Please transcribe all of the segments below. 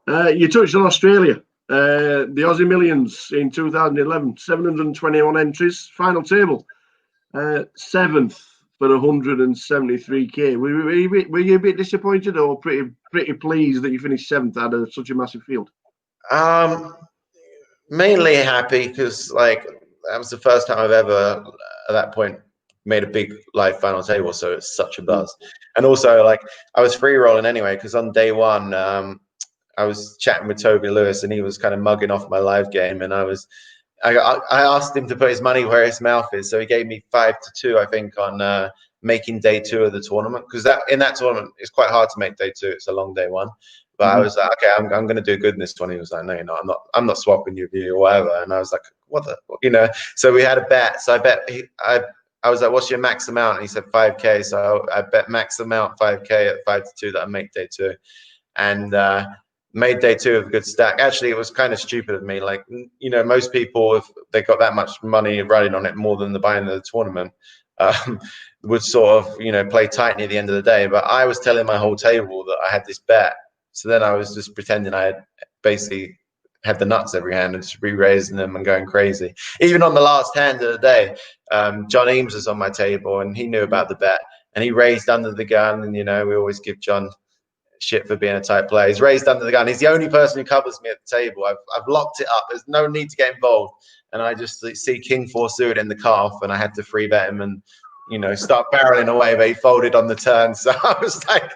You touched on Australia. The Aussie Millions in 2011, 721 entries, final table, 7th for 173k. Were you a bit disappointed or pretty pleased that you finished 7th out of such a massive field? Mainly happy because like that was the first time I've ever at that point made a big live final table, so it's such a buzz. And also like I was free rolling anyway because on day one I was chatting with Toby Lewis and he was kind of mugging off my live game, and I asked him to put his money where his mouth is, so he gave me 5-2 I think on making day 2 of the tournament, because in that tournament it's quite hard to make day 2. It's a long day 1. But I was like, okay, I'm going to do good in this one. He was like, no, you're not. I'm not swapping you or whatever. And I was like, what the, So we had a bet. So I bet I was like, what's your max amount? And he said 5k. So I bet max amount 5k at 5-2 that I make day 2, and made day 2 of a good stack. Actually, it was kind of stupid of me. Like, most people, if they got that much money running on it, more than the buying of the tournament, would sort of, play tight near the end of the day. But I was telling my whole table that I had this bet. So then I was just pretending I had basically had the nuts every hand and just re-raising them and going crazy. Even on the last hand of the day, John Eames was on my table and he knew about the bet and he raised under the gun. And, we always give John shit for being a tight player. He's raised under the gun. He's the only person who covers me at the table. I've locked it up. There's no need to get involved. And I just see King 4 suited in the calf and I had to free bet him and start barreling away, but he folded on the turn. So I was like,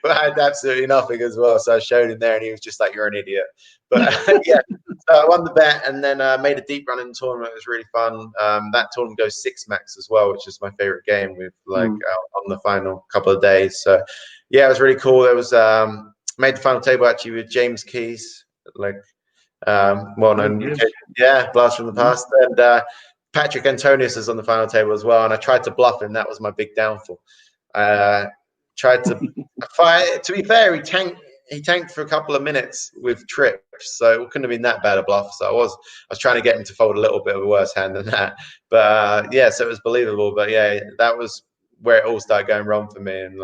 but I had absolutely nothing as well. So I showed him there and he was just like, you're an idiot. But yeah, so I won the bet and then made a deep run in the tournament. It was really fun. That tournament goes 6 max as well, which is my favorite game with on the final couple of days. So yeah, it was really cool. It was made the final table actually with James Keys, like well-known UK, blast from the past. And Patrick Antonius is on the final table as well, and I tried to bluff him. That was my big downfall. Tried to fight. To be fair, he tanked for a couple of minutes with trips, so it couldn't have been that bad a bluff. So I was trying to get him to fold a little bit of a worse hand than that. But yeah, so it was believable. But yeah, that was where it all started going wrong for me. And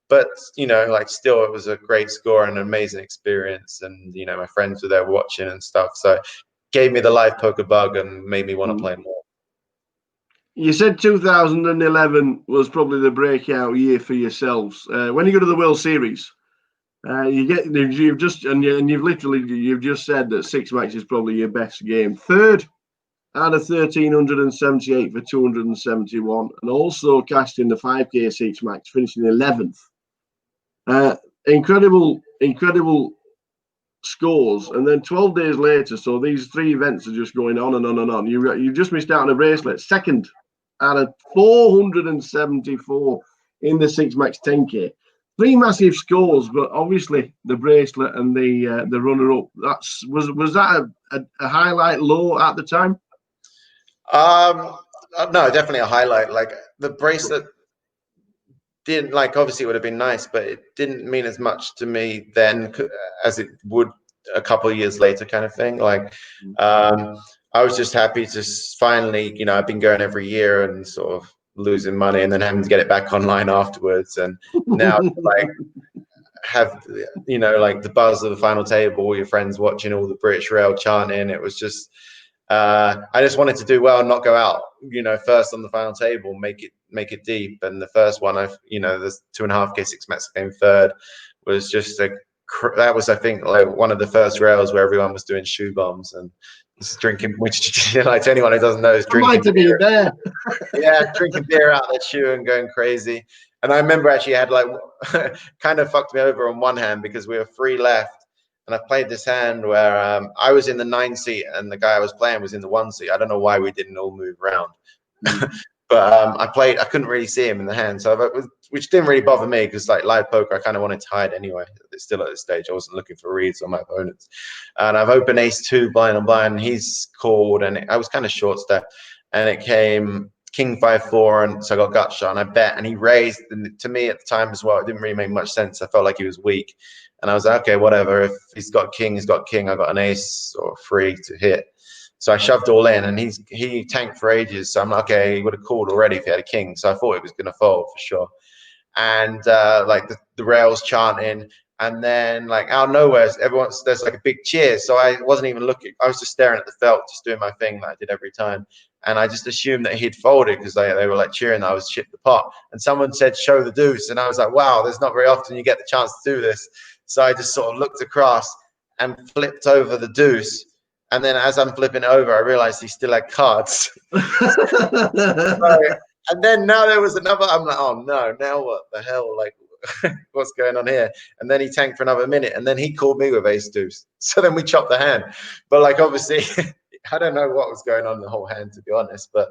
but still, it was a great score and an amazing experience. And my friends were there watching and stuff. So it gave me the live poker bug and made me want to play more. You said 2011 was probably the breakout year for yourselves. When you go to the World Series, you've just said that 6 max is probably your best game. 3rd out of 1,378 for 271, and also cashed in the 5k 6 max, finishing 11th. Incredible scores, and then 12 days later, so these 3 events are just going on and on and on. You just missed out on a bracelet, 2nd out of 474 in the 6 max 10k. 3 massive scores, but obviously the bracelet and the runner up. Was that a highlight low at the time? No, definitely a highlight. Like the bracelet didn't, obviously it would have been nice, but it didn't mean as much to me then as it would a couple of years later, kind of thing. I was just happy to finally, I've been going every year and sort of losing money and then having to get it back online afterwards. And now have, the buzz of the final table, all your friends watching, all the British Rail chanting. It was just, I just wanted to do well and not go out, first on the final table, make it deep. And the first one, the 2.5k 6 max came 3rd, was just that was, I think, one of the first rails where everyone was doing shoe bombs and drinking, which to anyone who doesn't know is drinking beer. There. Yeah, drinking beer out their shoe and going crazy. And I remember actually I had kind of fucked me over on one hand because we were 3 left. And I played this hand where I was in the 9 seat and the guy I was playing was in the 1 seat. I don't know why we didn't all move around. But I couldn't really see him in the hand. So which didn't really bother me because live poker, I kind of wanted to hide anyway. Still at this stage, I wasn't looking for reads on my opponents. And I've opened ace-2 blind on blind. And he's called and I was kind of short step. And it came king 5-4, and so I got gut shot and I bet. And he raised. And to me at the time as well, it didn't really make much sense. I felt like he was weak. And I was like, okay, whatever. If he's got king, he's got king. I got an ace or 3 to hit. So I shoved all in, and he tanked for ages. So I'm like, okay, he would have called already if he had a king. So I thought it was going to fold for sure. And the rails chanting, And then like out of nowhere, there's like a big cheer. So I wasn't even looking. I was just staring at the felt, just doing my thing that I did every time. And I just assumed that he'd folded because they were like cheering that I was chipped the pot. And someone said, show the deuce. And I was like, wow, there's not very often you get the chance to do this. So I just sort of looked across and flipped over the deuce. And then as I'm flipping it over, I realized he still had cards. And then now there was another, I'm like, oh no, now what the hell? Like, what's going on here? And then he tanked for another minute, and then he called me with ace deuce. So then we chopped the hand. But like, obviously, I don't know what was going on in the whole hand, to be honest. But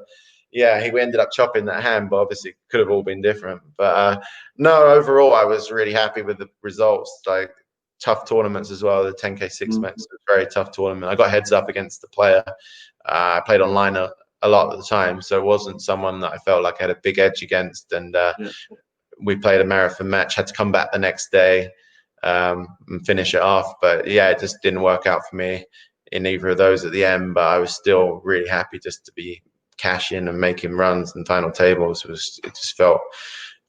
yeah, we ended up chopping that hand, but obviously it could have all been different. But no, overall, I was really happy with the results. Like, tough tournaments as well. The 10K 6 Max was a very tough tournament. I got heads up against the player. I played online a lot of the time, so it wasn't someone that I felt like I had a big edge against. And we played a marathon match, had to come back the next day and finish it off. But yeah, it just didn't work out for me in either of those at the end. But I was still really happy just to be cashing and making runs and final tables. It just felt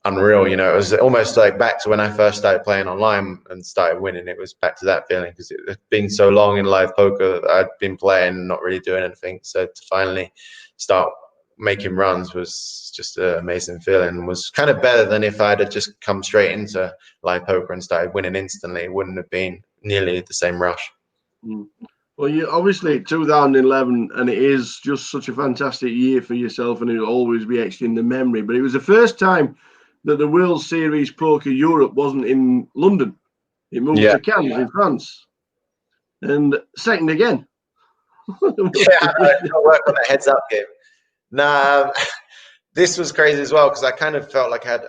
unreal, you know. It was almost like back to when I first started playing online and started winning. It was back to that feeling, because it had been so long in live poker that I'd been playing and not really doing anything. So to finally start making runs was just an amazing feeling. Was kind of better than if I'd have just come straight into live poker and started winning instantly. It wouldn't have been nearly the same rush. Well, you obviously 2011, and it is just such a fantastic year for yourself, and it'll always be etched in the memory. But it was the first time that the World Series Poker Europe wasn't in London. It moved to Cannes in France. And second again. I work on that heads up game. Nah, this was crazy as well, because I kind of felt like I had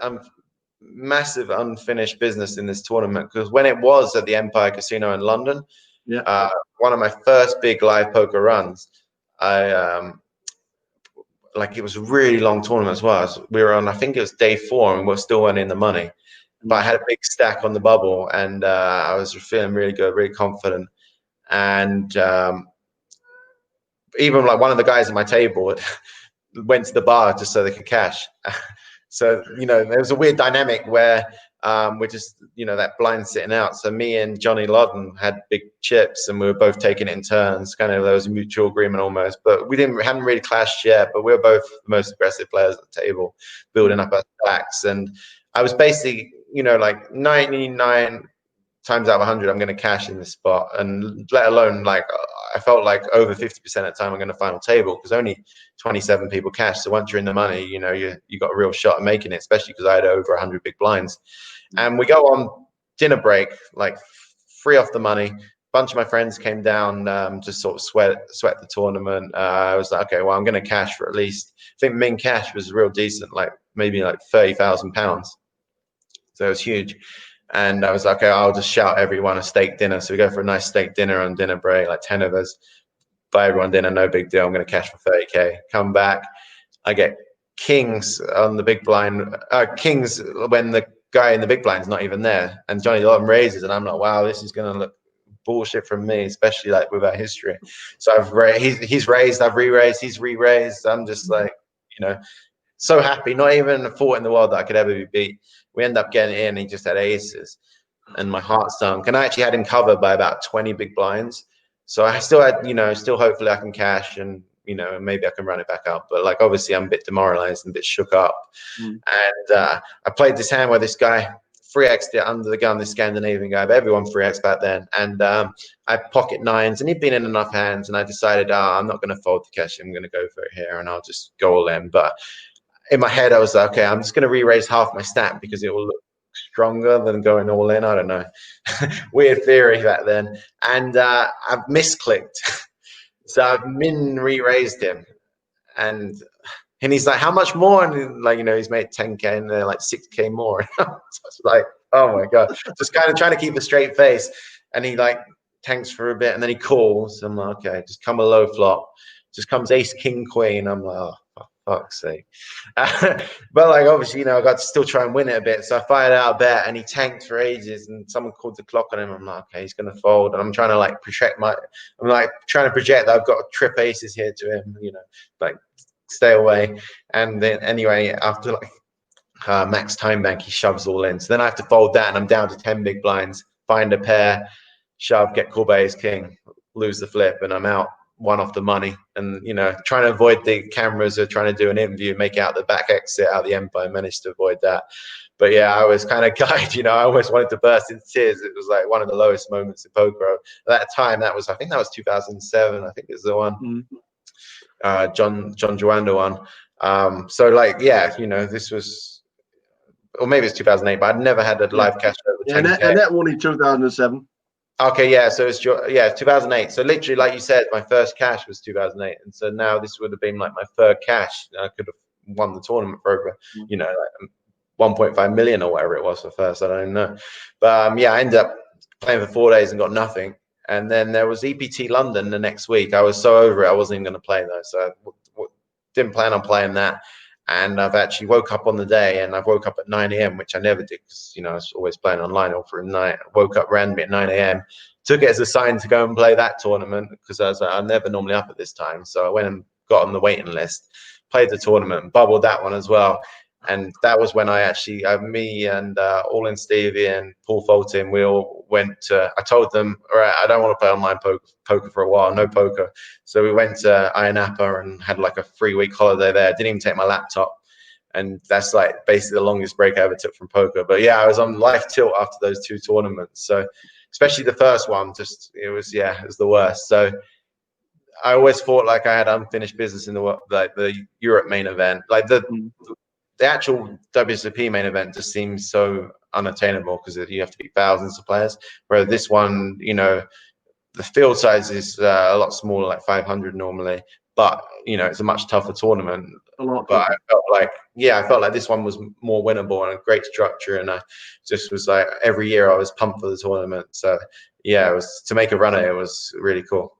massive unfinished business in this tournament, because when it was at the Empire Casino in London, one of my first big live poker runs, like, it was a really long tournament as well. We were on, I think it was day 4, and we're still winning the money. But I had a big stack on the bubble, and I was feeling really good, really confident. And even like one of the guys at my table went to the bar just so they could cash. So, you know, there was a weird dynamic where we're just, you know, that blind sitting out. So me and Johnny Lodden had big chips, and we were both taking it in turns. Kind of, there was a mutual agreement almost, but hadn't really clashed yet. But we were both the most aggressive players at the table, building up our stacks. And I was basically, you know, like 99 times out of 100, I'm going to cash in this spot, and let alone, like, I felt like over 50% of the time I'm going to final table, because only 27 people cash. So once you're in the money, you know, you got a real shot at making it, especially because I had over 100 big blinds. And we go on dinner break, like, free off the money. A bunch of my friends came down, just sort of sweat the tournament. I was like, okay, well, I'm going to cash for at least, I think min cash was real decent, like maybe like £30,000. So it was huge. And I was like, okay, I'll just shout everyone a steak dinner. So we go for a nice steak dinner on dinner break, like 10 of us. Buy everyone dinner, no big deal. I'm going to cash for 30K. Come back, I get kings on the big blind. Kings when the guy in the big blind is not even there. And Johnny Lawton raises, and I'm like, wow, this is going to look bullshit from me, especially like with our history. So he's raised, I've re-raised, he's re-raised. I'm just like, you know, so happy. Not even a thought in the world that I could ever be beat. We end up getting in. He just had aces, and my heart sunk. And I actually had him covered by about 20 big blinds. So I still had, you know, still hopefully I can cash, and, you know, maybe I can run it back up. But like, obviously I'm a bit demoralized and a bit shook up. And I played this hand where this guy 3x'd it under the gun, this Scandinavian guy, but everyone 3x back then. And I pocket nines, and he'd been in enough hands, and I decided, I'm not going to fold the cash. I'm going to go for it here, and I'll just go all in. But in my head, I was like, okay, I'm just going to re-raise half my stack because it will look stronger than going all in. I don't know. Weird theory back then. And I've misclicked. So I've re-raised him. And he's like, how much more? And, like, you know, he's made 10K, and they're like 6K more. So I was like, oh my God. Just kind of trying to keep a straight face. And he like tanks for a bit, and then he calls. I'm like, okay, just come a low flop. Just comes ace, king, queen. I'm like, oh, for fuck's sake. But like, obviously, you know, I got to still try and win it a bit. So I fired out a bet, and he tanked for ages, and someone called the clock on him. I'm like, okay, he's going to fold. And I'm trying to like project that I've got trip aces here to him, you know, like, stay away. And then anyway, after like max time bank, he shoves all in. So then I have to fold that, and I'm down to 10 big blinds. find a pair, shove, get called by ace king, lose the flip, and I'm out one off the money. And you know, trying to avoid the cameras, or trying to do an interview, make out the back exit out of the Empire, managed to avoid that. But yeah, I was kind of gutted, you know. I almost wanted to burst into tears. It was like one of the lowest moments in poker at that time. That was, I think that was 2007. I think it was the one, John Joanda one. So like, yeah, you know, this was, or maybe it's 2008, but I'd never had a live cash over 10K. And that won in 2007. Okay, yeah, so it's 2008. So literally, like you said, my first cash was 2008, and so now this would have been like my third cash. I could have won the tournament for over, you know, like 1.5 million or whatever it was for first. I don't even know, but yeah, I ended up playing for 4 days and got nothing. And then there was EPT London the next week. I was so over it, I wasn't even going to play though, so I didn't plan on playing that. And I've actually woke up on the day, and I've woke up at 9 a.m., which I never did because, you know, I was always playing online all through the night. I woke up randomly at 9 a.m., took it as a sign to go and play that tournament because I was like, I'm never normally up at this time. So I went and got on the waiting list, played the tournament, bubbled that one as well. And that was when I actually, me and All In Stevie and Paul Fulton, we all went to, I told them, all right, I don't want to play online poker for a while, no poker. So we went to Ayia Napa and had like a 3-week holiday there. Didn't even take my laptop. And that's like basically the longest break I ever took from poker. But yeah, I was on life tilt after those 2 tournaments. So especially the first one, just, it was the worst. So I always thought like I had unfinished business in the Europe main event. Like the actual WSOP main event just seems so unattainable because you have to beat thousands of players. Whereas this one, you know, the field size is a lot smaller, like 500 normally, but you know, it's a much tougher tournament. A lot. But I felt like this one was more winnable and a great structure, and I just was like, every year I was pumped for the tournament. So yeah, it was, to make a run at it was really cool.